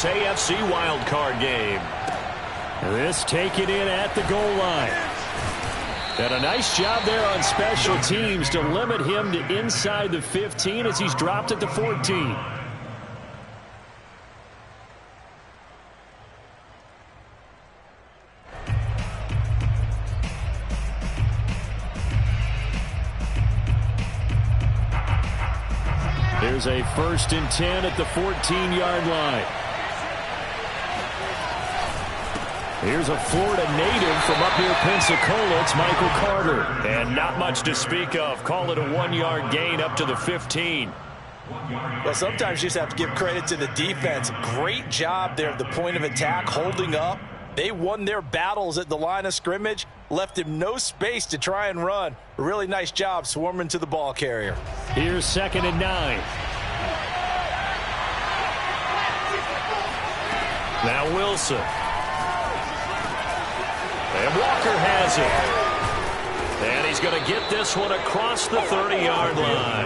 this AFC wildcard game. This taken in at the goal line. And a nice job there on special teams to limit him to inside the 15 as he's dropped it to 14. There's a 1st and 10 at the 14-yard line. Here's a Florida native from up near Pensacola. It's Michael Carter. And not much to speak of. Call it a 1-yard gain up to the 15. Well, sometimes you just have to give credit to the defense. Great job there at the point of attack, holding up. They won their battles at the line of scrimmage, left him no space to try and run. A really nice job swarming to the ball carrier. Here's 2nd and 9. Now Wilson. And Walker has it. And he's going to get this one across the 30-yard line.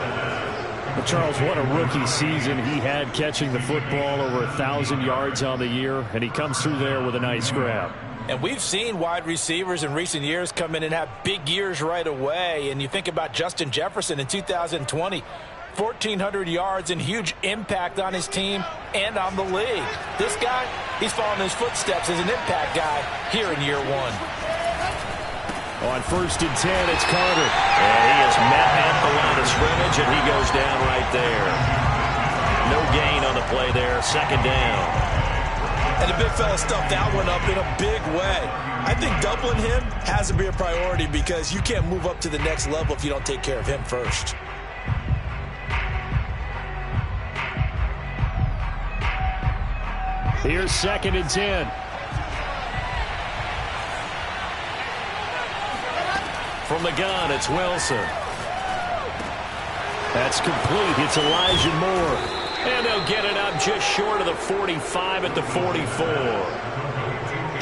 Well, Charles, what a rookie season he had catching the football, over 1,000 yards on the year, and he comes through there with a nice grab. And we've seen wide receivers in recent years come in and have big years right away. And you think about Justin Jefferson in 2020, 1,400 yards and huge impact on his team and on the league. This guy, he's following his footsteps as an impact guy here in year one. On 1st and 10, it's Carter. And he is met at the line of scrimmage, and he goes down right there. No gain on the play there. 2nd down. And the big fella stuffed that one up in a big way. I think doubling him has to be a priority because you can't move up to the next level if you don't take care of him first. Here's 2nd and 10. From the gun, it's Wilson. That's complete. It's Elijah Moore. And they'll get it up just short of the 45 at the 44.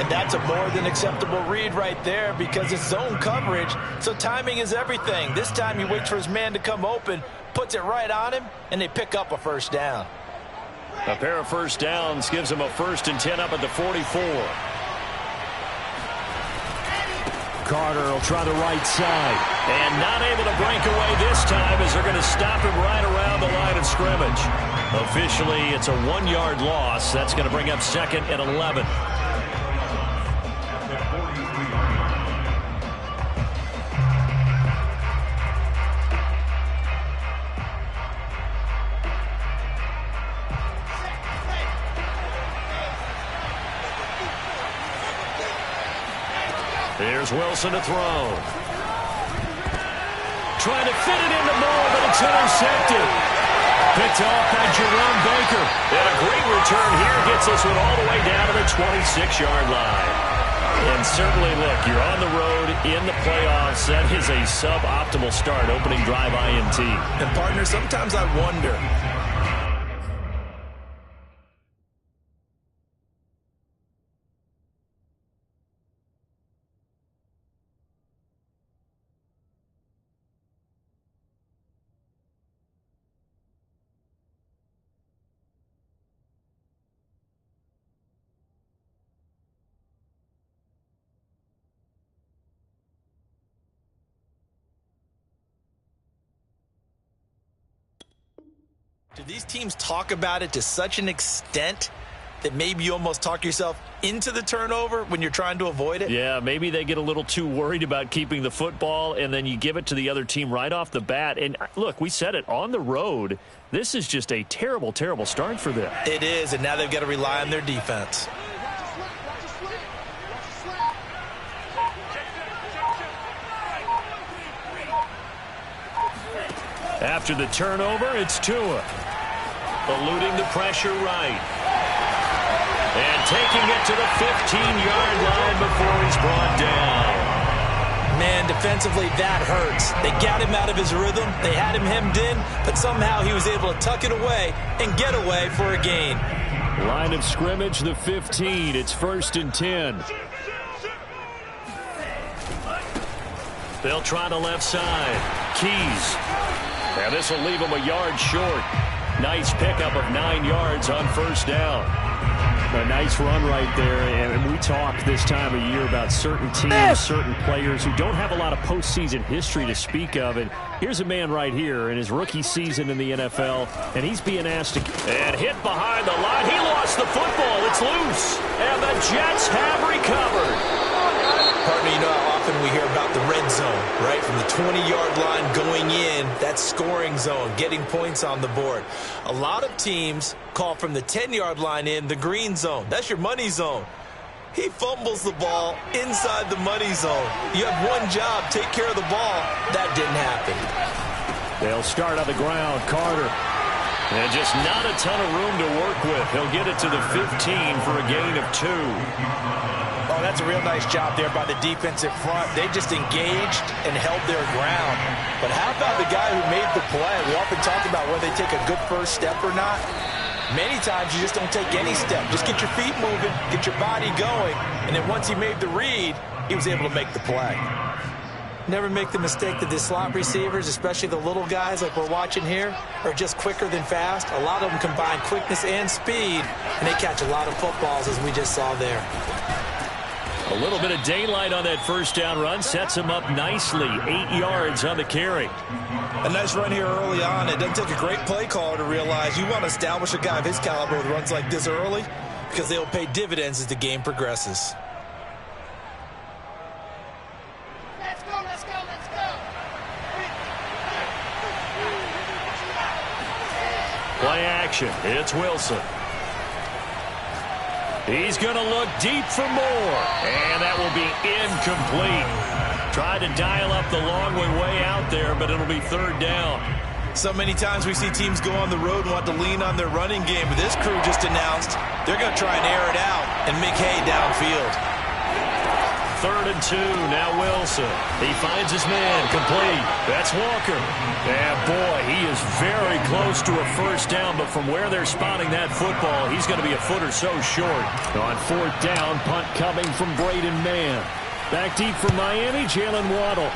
And that's a more than acceptable read right there because it's zone coverage, so timing is everything. This time he waits for his man to come open, puts it right on him, and they pick up a 1st down. A pair of 1st downs gives him a 1st and 10 up at the 44. Carter will try the right side. And not able to break away this time as they're going to stop him right around the line of scrimmage. Officially, it's a 1-yard loss. That's going to bring up 2nd and 11. Here's Wilson to throw. Trying to fit it into Moore, but it's intercepted. Picked off by Jerome Baker. And a great return here gets this one all the way down to the 26-yard line. And certainly, look, you're on the road in the playoffs. That is a suboptimal start, opening drive INT. And, partner, sometimes I wonder. Do these teams talk about it to such an extent that maybe you almost talk yourself into the turnover when you're trying to avoid it? Yeah, maybe they get a little too worried about keeping the football, and then you give it to the other team right off the bat. And look, we said it, on the road, this is just a terrible, terrible start for them. It is, and now they've got to rely on their defense. After the turnover, it's Tua. Eluding the pressure right. And taking it to the 15-yard line before he's brought down. Man, defensively, that hurts. They got him out of his rhythm. They had him hemmed in, but somehow he was able to tuck it away and get away for a gain. Line of scrimmage, the 15. It's 1st and 10. They'll try the left side. Keys. And this will leave him a yard short. Nice pickup of 9 yards on 1st down. A nice run right there, and we talk this time of year about certain teams, certain players who don't have a lot of postseason history to speak of, and here's a man right here in his rookie season in the NFL, and he's being asked to... And hit behind the line. He lost the football. It's loose, and the Jets have recovered. Partner, you know how often we hear about the red zone, right? From the 20-yard line going in, that scoring zone, getting points on the board. A lot of teams call from the 10-yard line in the green zone. That's your money zone. He fumbles the ball inside the money zone. You have one job, take care of the ball. That didn't happen. They'll start on the ground. Carter. And just not a ton of room to work with. He'll get it to the 15 for a gain of 2. Oh, that's a real nice job there by the defensive front. They just engaged and held their ground. But how about the guy who made the play? We often talk about whether they take a good first step or not. Many times you just don't take any step. Just get your feet moving, get your body going, and then once he made the read, he was able to make the play. Never make the mistake that the slot receivers, especially the little guys like we're watching here, are just quicker than fast. A lot of them combine quickness and speed, and they catch a lot of footballs, as we just saw there. A little bit of daylight on that first down run sets him up nicely. 8 yards on the carry. A nice run here early on. It doesn't take a great play caller to realize you want to establish a guy of his caliber with runs like this early because they will pay dividends as the game progresses. Let's go, let's go, let's go. Play action. It's Wilson. He's going to look deep for more. And that will be incomplete. Tried to dial up the long way out there, but it'll be third down. So many times we see teams go on the road and want to lean on their running game, but this crew just announced they're going to try and air it out and make hay downfield. 3rd and 2, now Wilson. He finds his man, complete. That's Walker. And boy, he is very close to a first down, but from where they're spotting that football, he's going to be a foot or so short. On 4th down, punt coming from Braden Mann. Back deep from Miami, Jalen Waddle.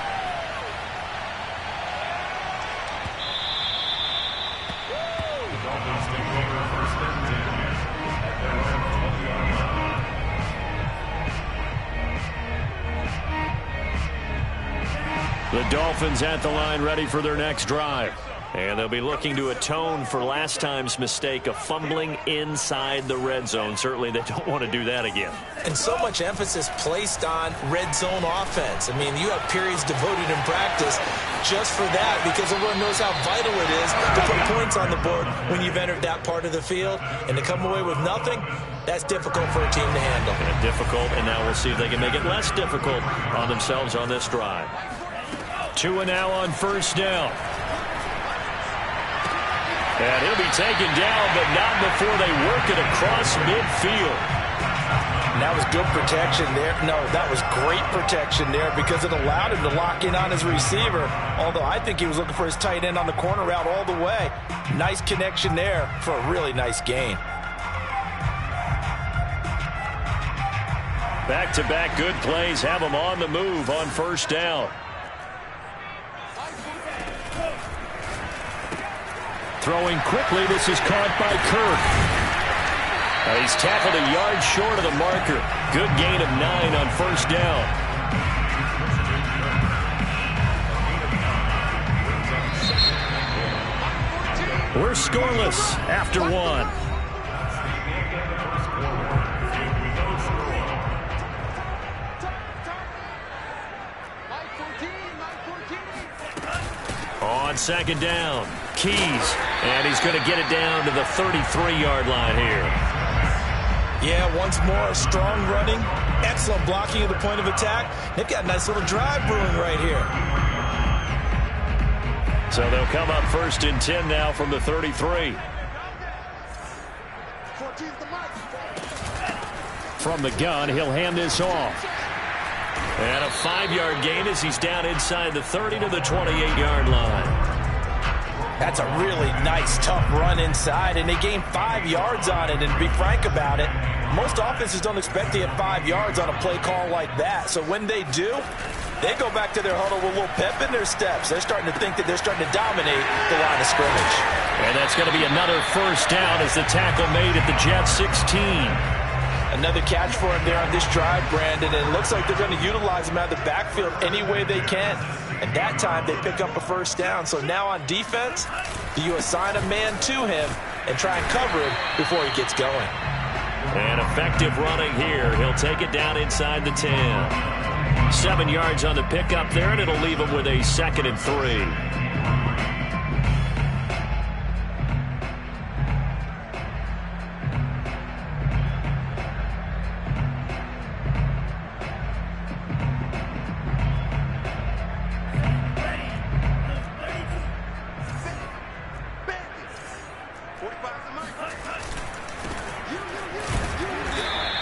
The Dolphins at the line, ready for their next drive. And they'll be looking to atone for last time's mistake of fumbling inside the red zone. Certainly they don't want to do that again. And so much emphasis placed on red zone offense. I mean, you have periods devoted in practice just for that because everyone knows how vital it is to put points on the board when you've entered that part of the field. And to come away with nothing, that's difficult for a team to handle. And difficult, and now we'll see if they can make it less difficult on themselves on this drive. 2 now on first down. And he'll be taken down, but not before they work it across midfield. And that was good protection there. No, that was great protection there because it allowed him to lock in on his receiver. Although I think he was looking for his tight end on the corner route all the way. Nice connection there for a really nice gain. Back-to-back good plays have them on the move on first down. Throwing quickly, this is caught by Kirk. He's tackled a yard short of the marker. Good gain of 9 on first down. We're scoreless after 1. On second down, Keys, and he's going to get it down to the 33-yard line here. Yeah, once more, strong running, excellent blocking at the point of attack. They've got a nice little drive brewing right here. So they'll come up 1st and 10 now from the 33. From the gun, he'll hand this off. And a 5-yard gain as he's down inside the 30 to the 28-yard line. That's a really nice, tough run inside, and they gained 5 yards on it. And to be frank about it, most offenses don't expect to get 5 yards on a play call like that. So when they do, they go back to their huddle with a little pep in their steps. They're starting to think that they're starting to dominate the line of scrimmage. And that's going to be another first down as the tackle made at the Jets 16. Another catch for him there on this drive, Brandon, and it looks like they're going to utilize him out of the backfield any way they can. And that time, they pick up a first down. So now on defense, do you assign a man to him and try and cover him before he gets going? And effective running here. He'll take it down inside the 10. 7 yards on the pickup there, and it'll leave him with a 2nd and 3.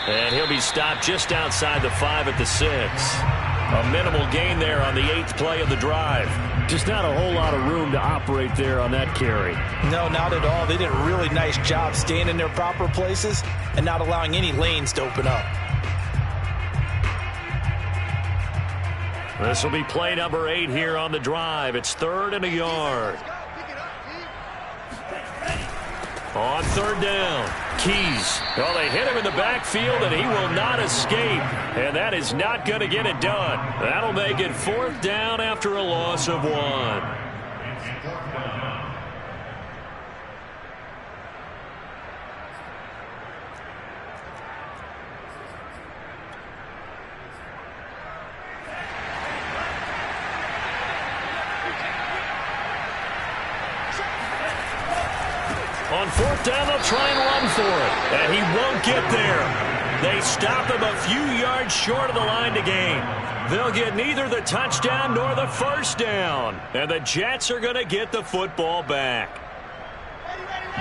And he'll be stopped just outside the 5 at the 6. A minimal gain there on the 8th play of the drive. Just not a whole lot of room to operate there on that carry. No, not at all. They did a really nice job staying in their proper places and not allowing any lanes to open up. This will be play number 8 here on the drive. It's 3rd and a yard. On 3rd down, Keys. Well, they hit him in the backfield, and he will not escape. And that is not going to get it done. That'll make it 4th down after a loss of 1. On 4th down, they'll try and run for it. And he won't get there. They stop him a few yards short of the line to gain. They'll get neither the touchdown nor the first down. And the Jets are going to get the football back.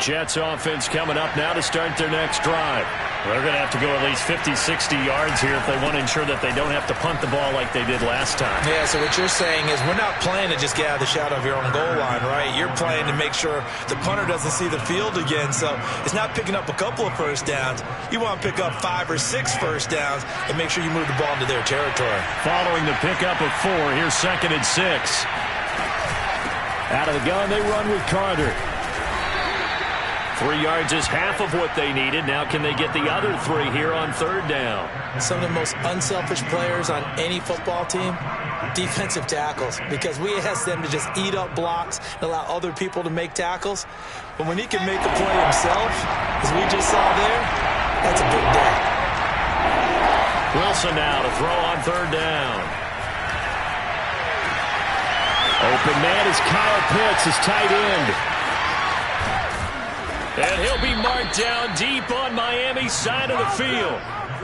Jets offense coming up now to start their next drive. They're going to have to go at least 50, 60 yards here if they want to ensure that they don't have to punt the ball like they did last time. Yeah, so what you're saying is we're not playing to just get out of the shadow of your own goal line, right? You're playing to make sure the punter doesn't see the field again. So it's not picking up a couple of first downs. You want to pick up 5 or 6 first downs and make sure you move the ball into their territory. Following the pickup of 4, here's 2nd and 6. Out of the gun, they run with Carter. 3 yards is half of what they needed. Now can they get the other 3 here on 3rd down? Some of the most unselfish players on any football team, defensive tackles, because we ask them to just eat up blocks and allow other people to make tackles. But when he can make the play himself, as we just saw there, that's a big day. Wilson now to throw on 3rd down. Open man is Kyle Pitts, his tight end. And he'll be marked down deep on Miami's side of the field.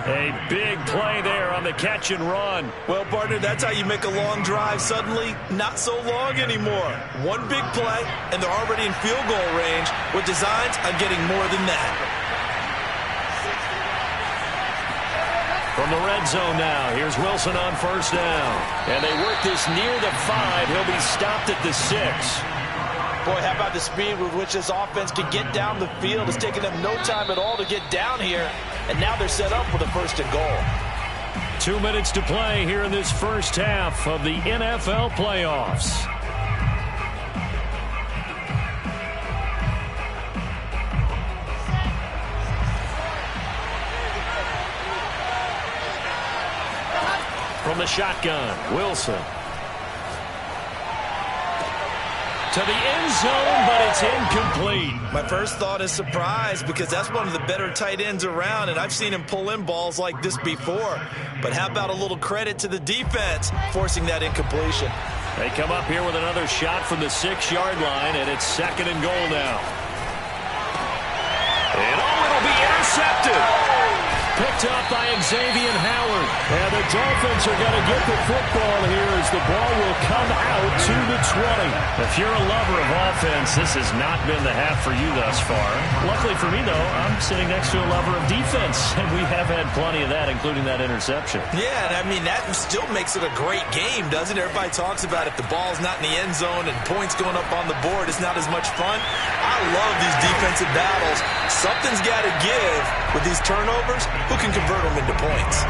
A big play there on the catch and run. Well, partner, that's how you make a long drive suddenly not so long anymore. One big play, and they're already in field goal range with designs on getting more than that. From the red zone now, here's Wilson on 1st down. And they work this near the 5. He'll be stopped at the 6. Boy, how about the speed with which this offense can get down the field? It's taken them no time at all to get down here, and now they're set up for the 1st and goal. 2 minutes to play here in this first half of the NFL playoffs. From the shotgun, Wilson. To the end zone, but it's incomplete. My first thought is surprise because that's one of the better tight ends around, and I've seen him pull in balls like this before. But how about a little credit to the defense forcing that incompletion? They come up here with another shot from the 6-yard line, and it's 2nd and goal now. And it'll be intercepted. Picked up by Xavier Howard. And the Dolphins are going to get the football here as the ball will come out to the 20. If you're a lover of offense, this has not been the half for you thus far. Luckily for me, though, I'm sitting next to a lover of defense, and we have had plenty of that, including that interception. Yeah, and I mean, that still makes it a great game, doesn't it? Everybody talks about if the ball's not in the end zone and points going up on the board, it's not as much fun. I love these defensive battles. Something's got to give with these turnovers. Who can convert them into points?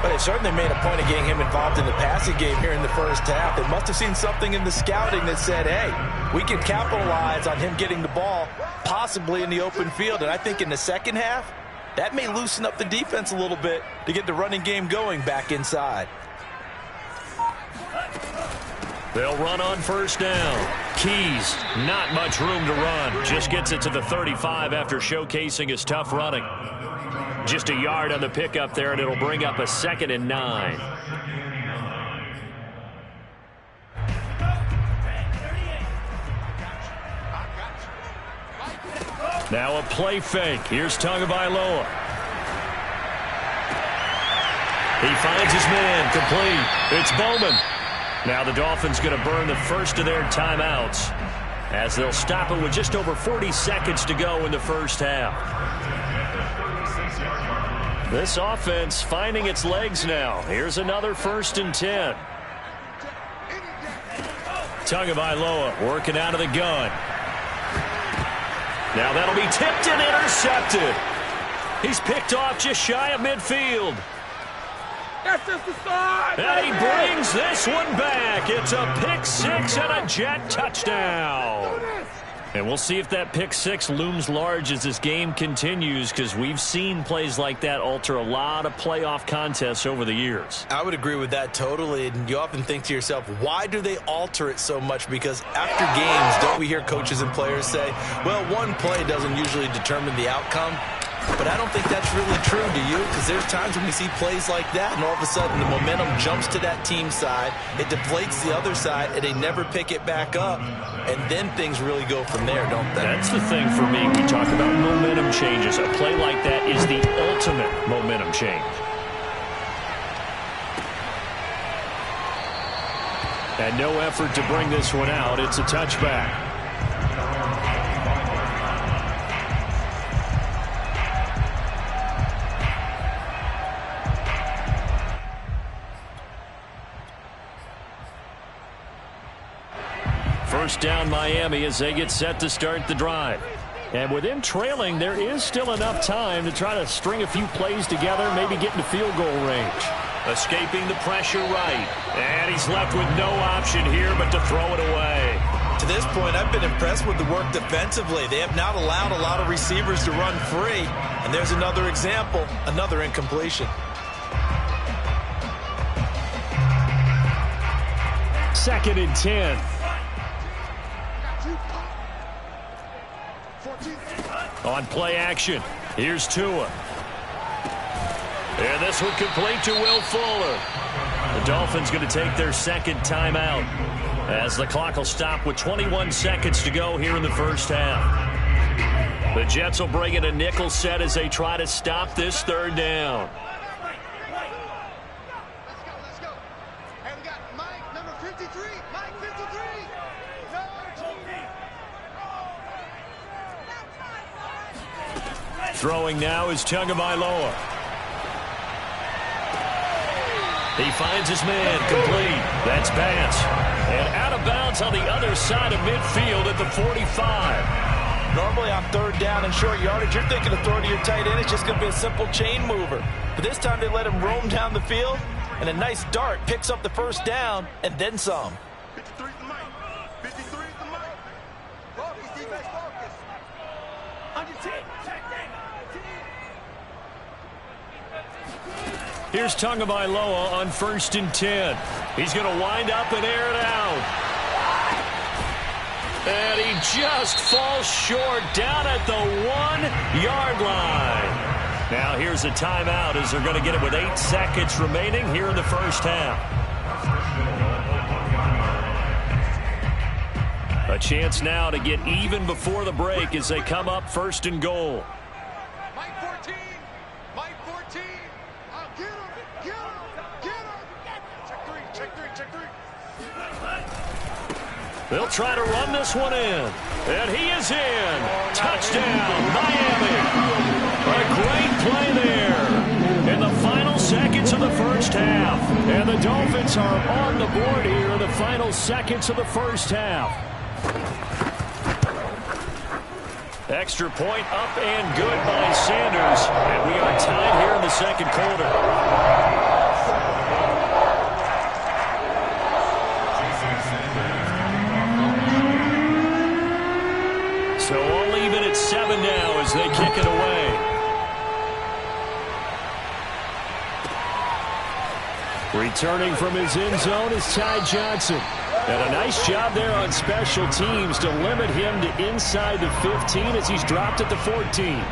But they certainly made a point of getting him involved in the passing game here in the first half. They must have seen something in the scouting that said, hey, we can capitalize on him getting the ball possibly in the open field. And I think in the second half, That may loosen up the defense a little bit to get the running game going back inside. They'll run on first down. Keys, not much room to run. Just gets it to the 35 after showcasing his tough running. Just a yard on the pickup there, and it'll bring up a 2nd and 9. Now a play fake. Here's Tagovailoa. He finds his man, complete. It's Bowman. Now the Dolphins going to burn the first of their timeouts as they'll stop it with just over 40 seconds to go in the first half. This offense finding its legs now. Here's another 1st and 10. Tagovailoa working out of the gun. Now that'll be tipped and intercepted. He's picked off just shy of midfield. That's just the start. And he brings this one back. It's a pick 6 and a Jet touchdown. And we'll see if that pick 6 looms large as this game continues, because we've seen plays like that alter a lot of playoff contests over the years. I would agree with that totally, and you often think to yourself, why do they alter it so much? Because after games, don't we hear coaches and players say, well, one play doesn't usually determine the outcome? But I don't think that's really true, do you? Because there's times when we see plays like that, and all of a sudden the momentum jumps to that team side, it deflates the other side, and they never pick it back up, and then things really go from there, don't they? That's the thing for me. We talk about momentum changes. A play like that is the ultimate momentum change. And no effort to bring this one out. It's a touchback. First down Miami as they get set to start the drive. And with them trailing, there is still enough time to try to string a few plays together, maybe get into field goal range. Escaping the pressure right. And he's left with no option here but to throw it away. To this point, I've been impressed with the work defensively. They have not allowed a lot of receivers to run free. And there's another example, another incompletion. 2nd and 10. On play action, here's Tua. And this one complete to Will Fuller. The Dolphins going to take their 2nd timeout as the clock will stop with 21 seconds to go here in the first half. The Jets will bring in a nickel set as they try to stop this 3rd down. Let's go. Hey, we got Mike, number 53. Mike, 53. Throwing now is Tagovailoa. He finds his man, complete. That's Bass. And out of bounds on the other side of midfield at the 45. Normally on 3rd down and short yardage, you're thinking of throwing to your tight end. It's just going to be a simple chain mover. But this time they let him roam down the field, and a nice dart picks up the 1st down and then some. 53 the mic. 53 the mic. Focus, defense, focus. 110. Here's Tagovailoa on 1st and 10. He's going to wind up and air it out. And he just falls short down at the 1-yard line. Now here's a timeout as they're going to get it with 8 seconds remaining here in the first half. A chance now to get even before the break as they come up 1st and goal. Mike 14. Mike 14. Get him. Get him. Get him. Check three. They'll try to run this one in. And he is in. Touchdown, Miami. A great play there in the final seconds of the first half. And the Dolphins are on the board here in the final seconds of the first half. Extra point up and good by Sanders. And we are tied here in the 2nd quarter. So all even at 7 now as they kick it away. Returning from his end zone is Ty Johnson. And a nice job there on special teams to limit him to inside the 15 as he's dropped at the 14.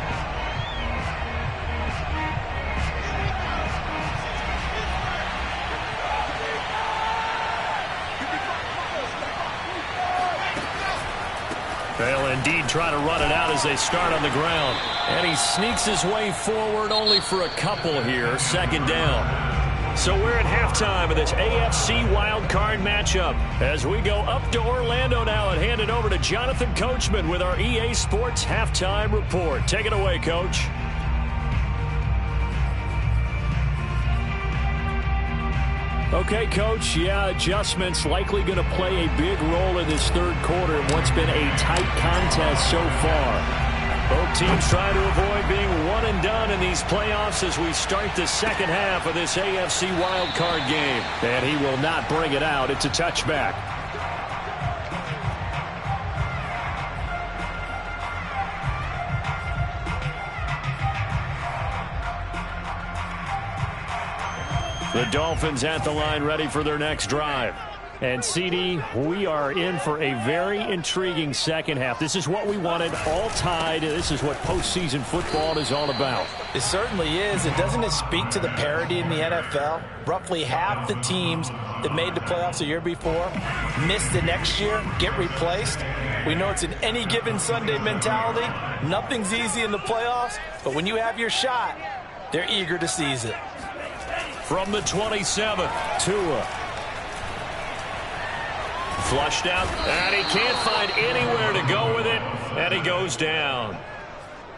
They'll indeed try to run it out as they start on the ground. And he sneaks his way forward only for a couple here. Second down. So we're at halftime of this AFC wildcard matchup as we go up to Orlando now and hand it over to Jonathan Coachman with our EA Sports Halftime Report. Take it away, Coach. Okay, Coach, yeah, adjustments likely going to play a big role in this third quarter in what's been a tight contest so far. Both teams trying to avoid being one and done in these playoffs as we start the second half of this AFC wildcard game. And he will not bring it out. It's a touchback. The Dolphins at the line ready for their next drive. And, CD, we are in for a very intriguing second half. This is what we wanted, all tied. This is what postseason football is all about. It certainly is. And doesn't it speak to the parity in the NFL? Roughly half the teams that made the playoffs the year before miss the next year, get replaced. We know it's an any given Sunday mentality. Nothing's easy in the playoffs, but when you have your shot, they're eager to seize it. From the 27, Tua. Flushed out, and he can't find anywhere to go with it, and he goes down.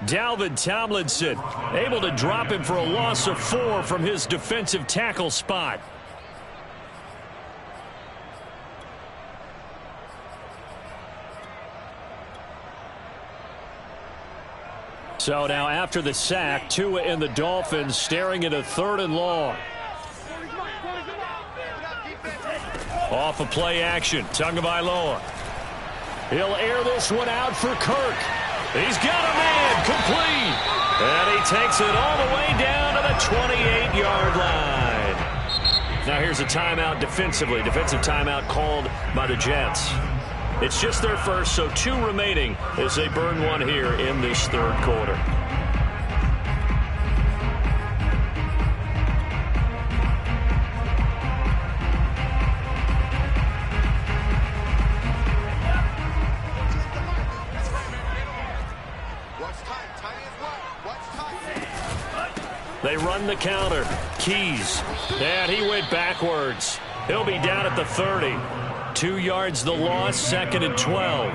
Dalvin Tomlinson able to drop him for a loss of 4 from his defensive tackle spot. So now after the sack, Tua and the Dolphins staring at a 3rd and long. Off of play action, Tagovailoa. He'll air this one out for Kirk. He's got a man complete. And he takes it all the way down to the 28-yard line. Now here's a timeout defensively. Defensive timeout called by the Jets. It's just their first, so 2 remaining as they burn one here in this third quarter. They run the counter. Keys. And he went backwards. He'll be down at the 30. 2 yards the loss, 2nd and 12.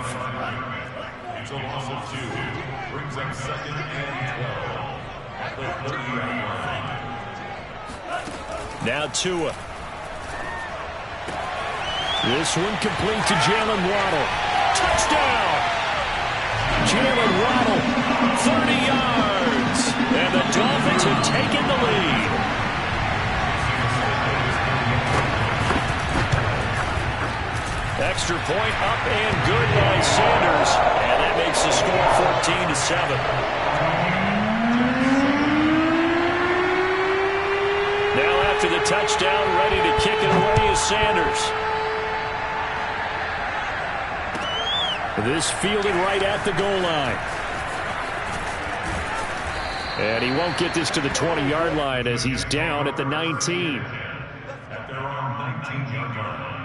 It's a loss of 2. Brings up 2nd and 12. Now Tua. This one complete to Jalen Waddle. Touchdown! Jalen Waddle, 30 yards. And the Dolphins have taken the lead. Extra point up and good by Sanders. And that makes the score 14-7. Now after the touchdown, ready to kick it away is Sanders. This fielded right at the goal line. And he won't get this to the 20-yard line as he's down at the 19. At their own 19-yard line.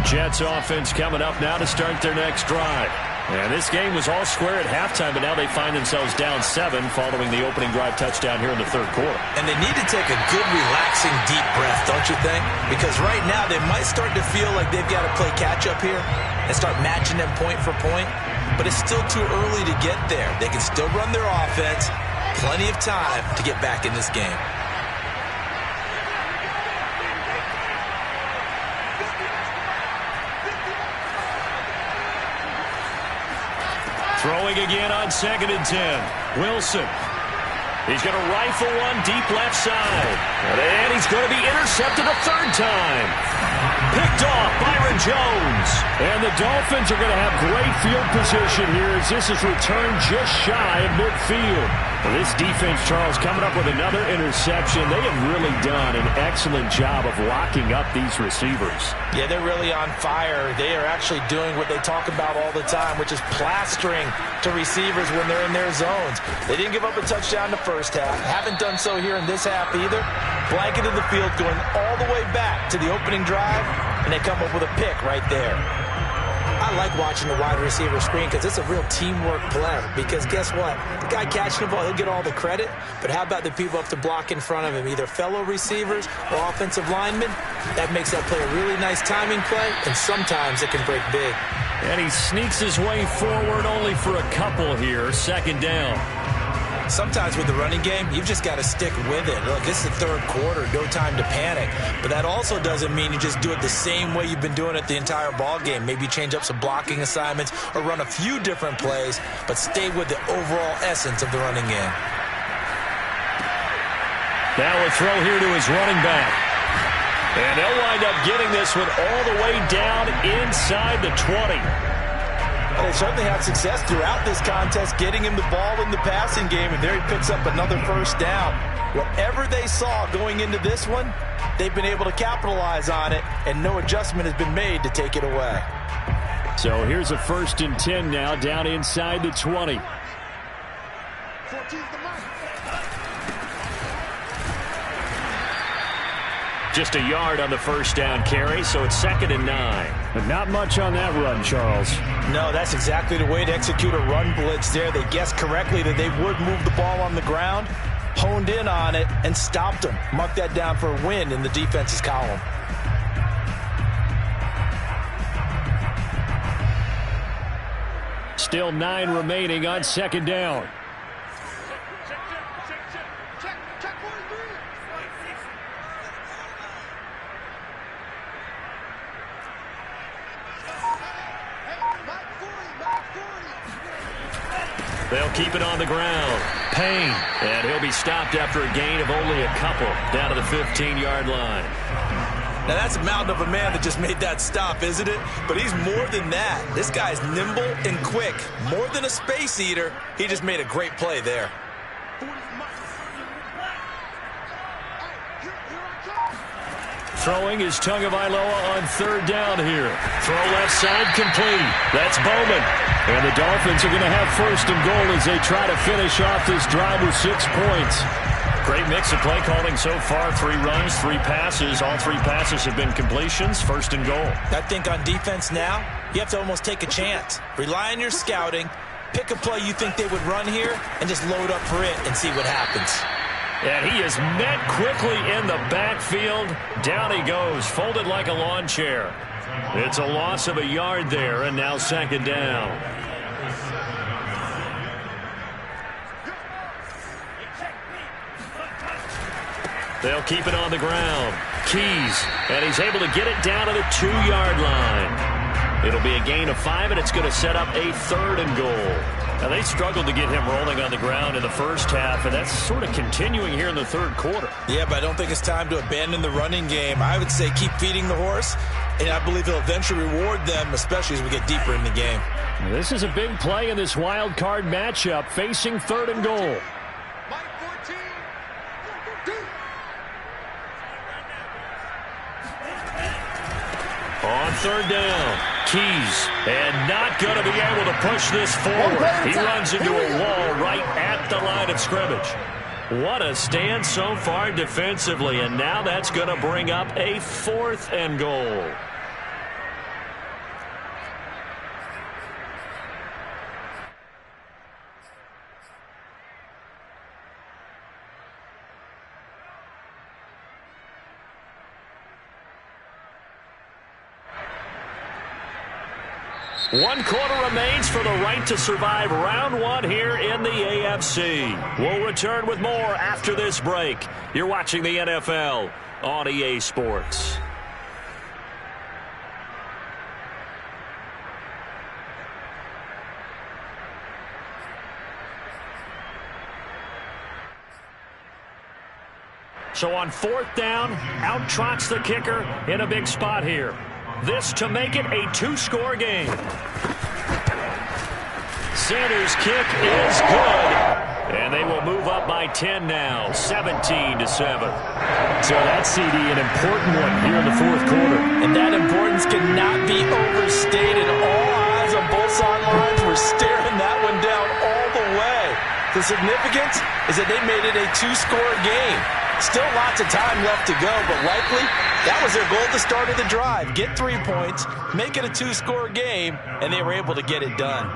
Jets offense coming up now to start their next drive. And this game was all square at halftime, but now they find themselves down 7 following the opening drive touchdown here in the third quarter. And they need to take a good, relaxing, deep breath, don't you think? Because right now they might start to feel like they've got to play catch-up here and start matching them point for point. But it's still too early to get there. They can still run their offense. Plenty of time to get back in this game. Throwing again on 2nd and 10. Wilson. He's going to rifle one deep left side. And he's going to be intercepted a third time. Picked off Byron Jones. And the Dolphins are going to have great field position here as this is returned just shy of midfield. Well, this defense, Charles, coming up with another interception. They have really done an excellent job of locking up these receivers. Yeah, they're really on fire. They are actually doing what they talk about all the time, which is plastering to receivers when they're in their zones. They didn't give up a touchdown in the first half. Haven't done so here in this half either. Blanketed the field going all the way back to the opening drive, and they come up with a pick right there. I like watching the wide receiver screen because it's a real teamwork play. Because guess what? The guy catching the ball, he'll get all the credit. But how about the people up to block in front of him, either fellow receivers or offensive linemen? That makes that play a really nice timing play, and sometimes it can break big. And he sneaks his way forward only for a couple here. Second down. Sometimes with the running game, you've just got to stick with it. Look, it's the third quarter, no time to panic. But that also doesn't mean you just do it the same way you've been doing it the entire ball game. Maybe change up some blocking assignments or run a few different plays, but stay with the overall essence of the running game. Now a throw here to his running back. And they'll wind up getting this one all the way down inside the 20. Well, they certainly had success throughout this contest, getting him the ball in the passing game, and there he picks up another first down. Whatever they saw going into this one, they've been able to capitalize on it, and no adjustment has been made to take it away. So here's a 1st and 10 now, down inside the 20. 14's the mark. Just a yard on the first down carry, so it's 2nd and 9. But not much on that run, Charles. No, that's exactly the way to execute a run blitz there. They guessed correctly that they would move the ball on the ground, honed in on it, and stopped them. Mark that down for a win in the defense's column. Still 9 remaining on 2nd down. Check 43. They'll keep it on the ground. Payne, and he'll be stopped after a gain of only a couple down to the 15-yard line. Now, that's a mountain of a man that just made that stop, isn't it? But he's more than that. This guy's nimble and quick. More than a space eater, he just made a great play there. Throwing is Tagovailoa on 3rd down here. Throw left side complete. That's Bowman. And the Dolphins are going to have 1st and goal as they try to finish off this drive with 6 points. Great mix of play calling so far. 3 runs, 3 passes. All 3 passes have been completions. 1st and goal. I think on defense now, you have to almost take a chance. Rely on your scouting. Pick a play you think they would run here and just load up for it and see what happens. And he is met quickly in the backfield. Down he goes, folded like a lawn chair. It's a loss of a yard there, and now 2nd down. They'll keep it on the ground. Keys, and he's able to get it down to the 2-yard line. It'll be a gain of 5, and it's going to set up a 3rd and goal. Now, they struggled to get him rolling on the ground in the first half, and that's sort of continuing here in the 3rd quarter. Yeah, but I don't think it's time to abandon the running game. I would say keep feeding the horse, and I believe he'll eventually reward them, especially as we get deeper in the game. This is a big play in this wild card matchup, facing 3rd and goal. Mike 14. On 3rd down, Keys, and not going to be able to push this forward. He runs into a wall right at the line of scrimmage. What a stand so far defensively, and now that's going to bring up a 4th and goal. One quarter remains for the right to survive round 1 here in the AFC. We'll return with more after this break. You're watching the NFL on EA Sports. So on 4th down, out trots the kicker in a big spot here. This to make it a 2-score game. Sanders' kick is good. And they will move up by 10 now, 17-7. So that CD, an important one here in the 4th quarter. And that importance cannot be overstated. All eyes on both sidelines were staring that one down all the way. The significance is that they made it a 2-score game. Still lots of time left to go, but likely that was their goal at the start of the drive. Get 3 points, make it a 2-score game, and they were able to get it done.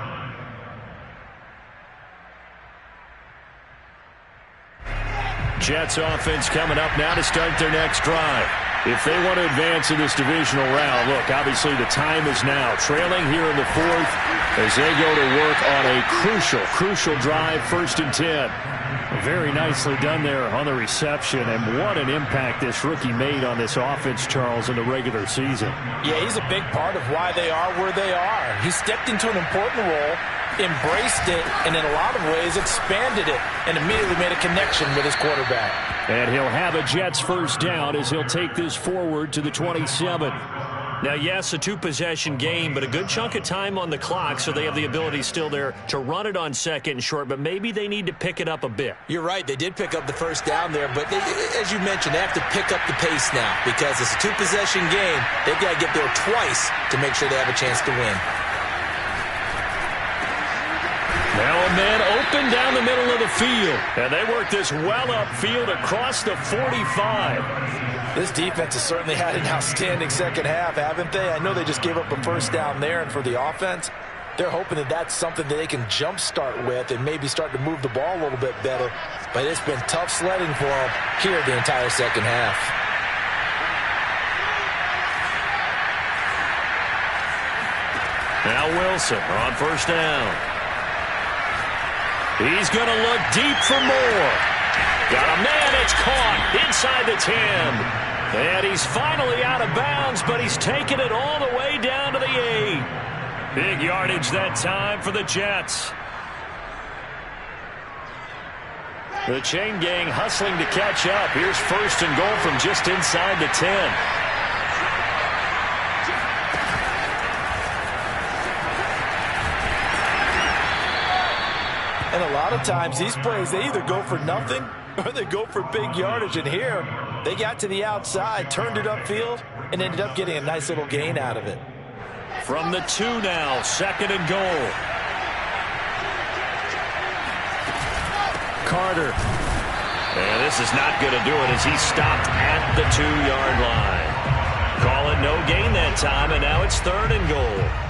Jets offense coming up now to start their next drive. If they want to advance in this divisional round, look, obviously the time is now. Trailing here in the 4th as they go to work on a crucial drive, 1st and 10. Very nicely done there on the reception, and what an impact this rookie made on this offense, Charles, in the regular season. Yeah, he's a big part of why they are where they are. He stepped into an important role, embraced it, and in a lot of ways expanded it, and immediately made a connection with his quarterback. And he'll have a Jets 1st down as he'll take this forward to the 27. Now, yes, a 2-possession game, but a good chunk of time on the clock, so they have the ability still there to run it on 2nd and short, but maybe they need to pick it up a bit. You're right. They did pick up the 1st down there, but as you mentioned, they have to pick up the pace now because it's a 2-possession game. They've got to get there twice to make sure they have a chance to win. Now a man open down the middle of the field, and they work this well upfield across the 45. This defense has certainly had an outstanding second half, haven't they? I know they just gave up a 1st down there, and for the offense, they're hoping that that's something that they can jumpstart with and maybe start to move the ball a little bit better. But it's been tough sledding for them here the entire second half. Now Wilson on 1st down. He's going to look deep for more. Got a man, it's caught inside the 10. And he's finally out of bounds, but he's taken it all the way down to the 8. Big yardage that time for the Jets. The chain gang hustling to catch up. Here's 1st and goal from just inside the 10. And a lot of times these plays, they either go for nothing or they go for big yardage. And here, they got to the outside, turned it upfield, and ended up getting a nice little gain out of it. From the 2 now, 2nd and goal. Carter. And this is not going to do it as he stopped at the 2-yard line. Call it no gain that time, and now it's 3rd and goal.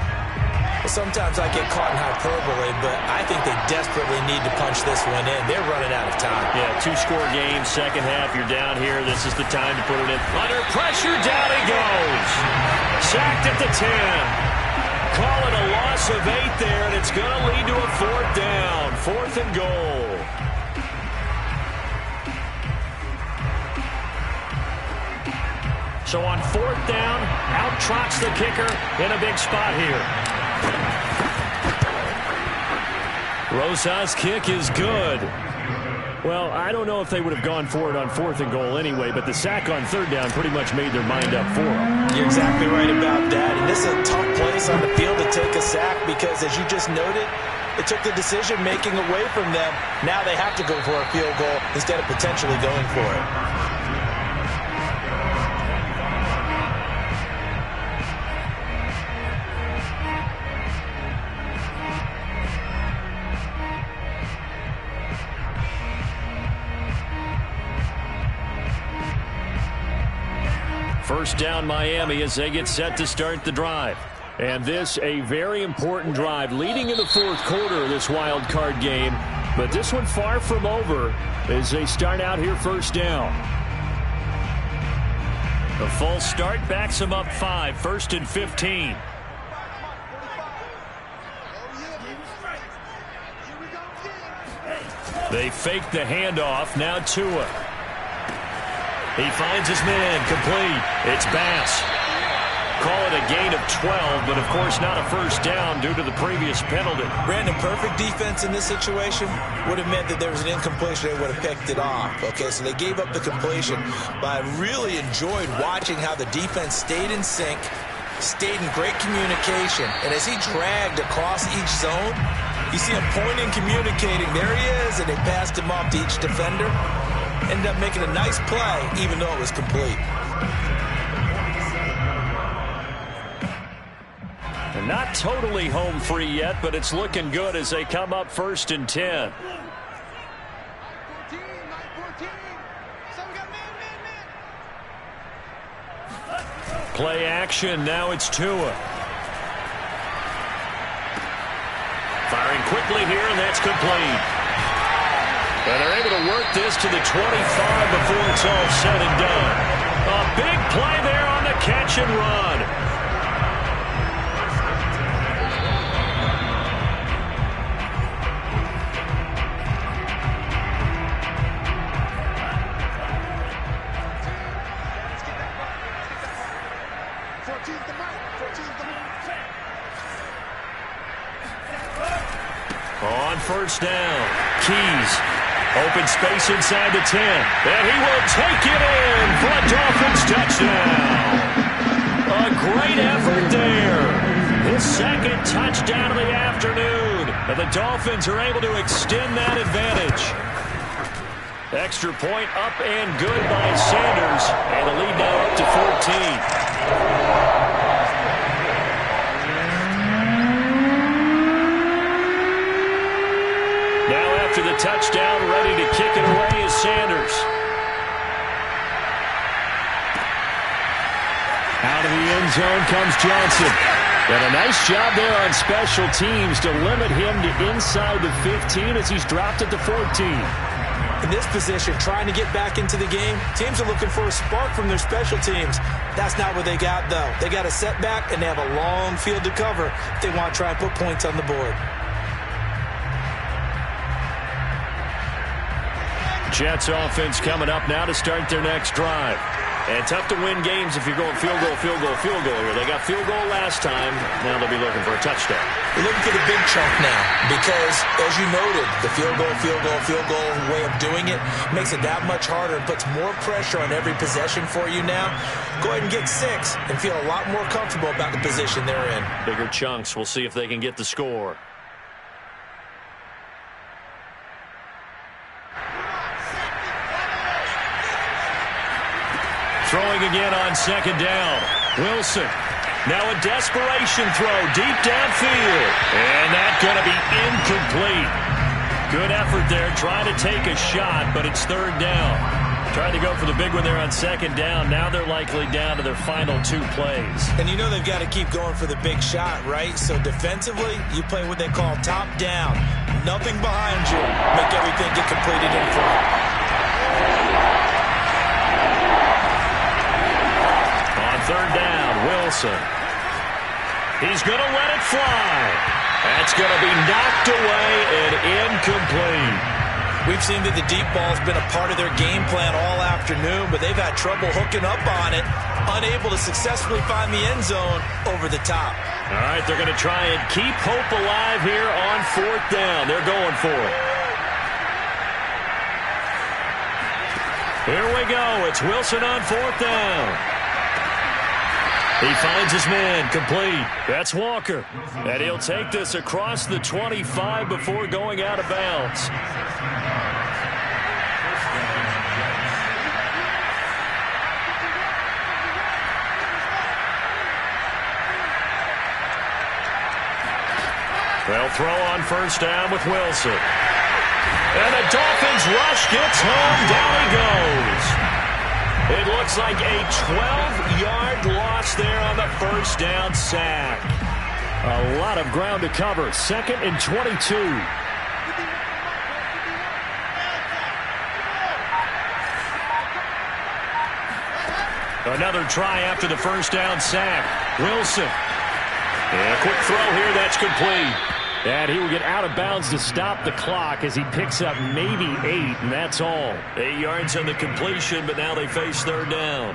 Sometimes I get caught in hyperbole, but I think they desperately need to punch this one in. They're running out of time. Yeah, 2-score game, second half. You're down here. This is the time to put it in. Under pressure, down he goes. Sacked at the 10. Call it a loss of 8 there, and it's going to lead to a 4th down. 4th and goal. So on 4th down, out trots the kicker in a big spot here. Rosas' kick is good. Well, I don't know if they would have gone for it on 4th and goal anyway, but the sack on 3rd down pretty much made their mind up for them. You're exactly right about that. And this is a tough place on the field to take a sack because, as you just noted, it took the decision-making away from them. Now they have to go for a field goal instead of potentially going for it. First down Miami as they get set to start the drive. And this a very important drive leading in the 4th quarter of this wild card game. But this one far from over as they start out here 1st down. The full start backs them up 5, 1st and 15. They fake the handoff. Now Tua. He finds his man, complete. It's Bass. call it a gain of 12, but of course not a first down due to the previous penalty. Brandon, perfect defense in this situation would have meant that there was an incompletion. They would have picked it off. Okay, so they gave up the completion. But I really enjoyed watching how the defense stayed in sync, stayed in great communication. And as he dragged across each zone, you see him pointing, communicating. There he is, and they passed him off to each defender. Ended up making a nice play, even though it was complete. They're not totally home free yet, but it's looking good as they come up 1st and 10. Play action, now it's Tua. Firing quickly here, and that's complete. And they're able to work this to the 25 before it's all said and done. A big play there on the catch and run. On first down, Keys. Open space inside the 10. And he will take it in for a Dolphins touchdown. A great effort there. His second touchdown of the afternoon. And the Dolphins are able to extend that advantage. Extra point up and good by Sanders. And the lead now up to 14. To the touchdown, ready to kick it away is Sanders. Out of the end zone comes Johnson. And a nice job there on special teams to limit him to inside the 15 as he's dropped it to 14. In this position, trying to get back into the game, teams are looking for a spark from their special teams. That's not what they got, though. They got a setback, and they have a long field to cover if they want to try and put points on the board. Jets offense coming up now to start their next drive. And tough to win games if you're going field goal, field goal, field goal here. They got field goal last time. Now they'll be looking for a touchdown. They're looking for the big chunk now because, as you noted, the field goal way of doing it makes it that much harder and puts more pressure on every possession for you now. Go ahead and get 6 and feel a lot more comfortable about the position they're in. Bigger chunks. We'll see if they can get the score. Throwing again on second down. Wilson. Now a desperation throw deep downfield. And that's going to be incomplete. Good effort there trying to take a shot, but it's third down. Trying to go for the big one there on second down. Now they're likely down to their final 2 plays. And you know they've got to keep going for the big shot, right? So defensively, you play what they call top down. Nothing behind you. Make everything get completed in front. Third down, Wilson. He's going to let it fly. That's going to be knocked away and incomplete. We've seen that the deep ball's been a part of their game plan all afternoon, but they've had trouble hooking up on it, unable to successfully find the end zone over the top. All right, they're going to try and keep hope alive here on 4th down. They're going for it. Here we go. It's Wilson on 4th down. He finds his man, complete. That's Walker. And he'll take this across the 25 before going out of bounds. They'll throw on first down with Wilson. And the Dolphins rush gets home. Down he goes. It looks like a 12-yard loss there on the first down sack. A lot of ground to cover. 2nd and 22. Another try after the first down sack. Wilson. And a quick throw here. That's complete. And he will get out of bounds to stop the clock as he picks up maybe 8, and that's all. 8 yards on the completion, but now they face third down.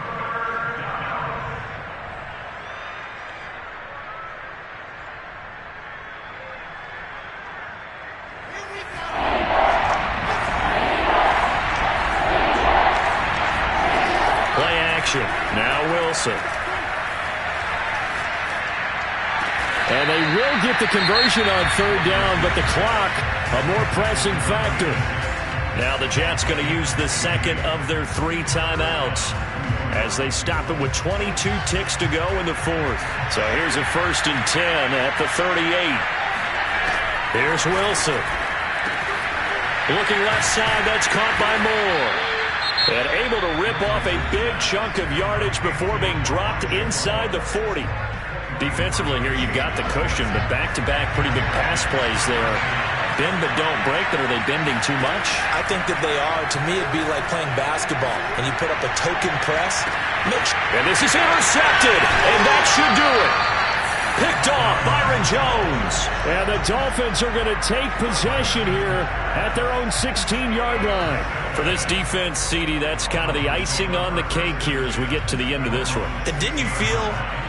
Wilson. And they will get the conversion on third down, but the clock, a more pressing factor. Now the Jets going to use the second of their 3 timeouts as they stop it with 22 ticks to go in the fourth. So here's a 1st and 10 at the 38. Here's Wilson. Looking left side, that's caught by Moore. And able to rip off a big chunk of yardage before being dropped inside the 40. Defensively here, you've got the cushion, but back-to-back pretty big pass plays there. Bend but don't break, but are they bending too much? I think that they are. To me, it'd be like playing basketball, and you put up a token press. And this is intercepted, and that should do it. Picked off, Byron Jones. And the Dolphins are going to take possession here at their own 16-yard line. For this defense, CD, that's kind of the icing on the cake here as we get to the end of this one. And didn't you feel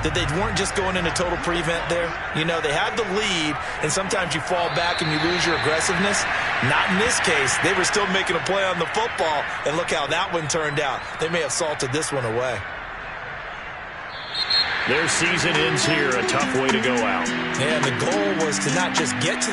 that they weren't just going into total prevent there? You know, they had the lead, and sometimes you fall back and you lose your aggressiveness. Not in this case. They were still making a play on the football, and look how that one turned out. They may have salted this one away. Their season ends here, a tough way to go out. And the goal was to not just get to the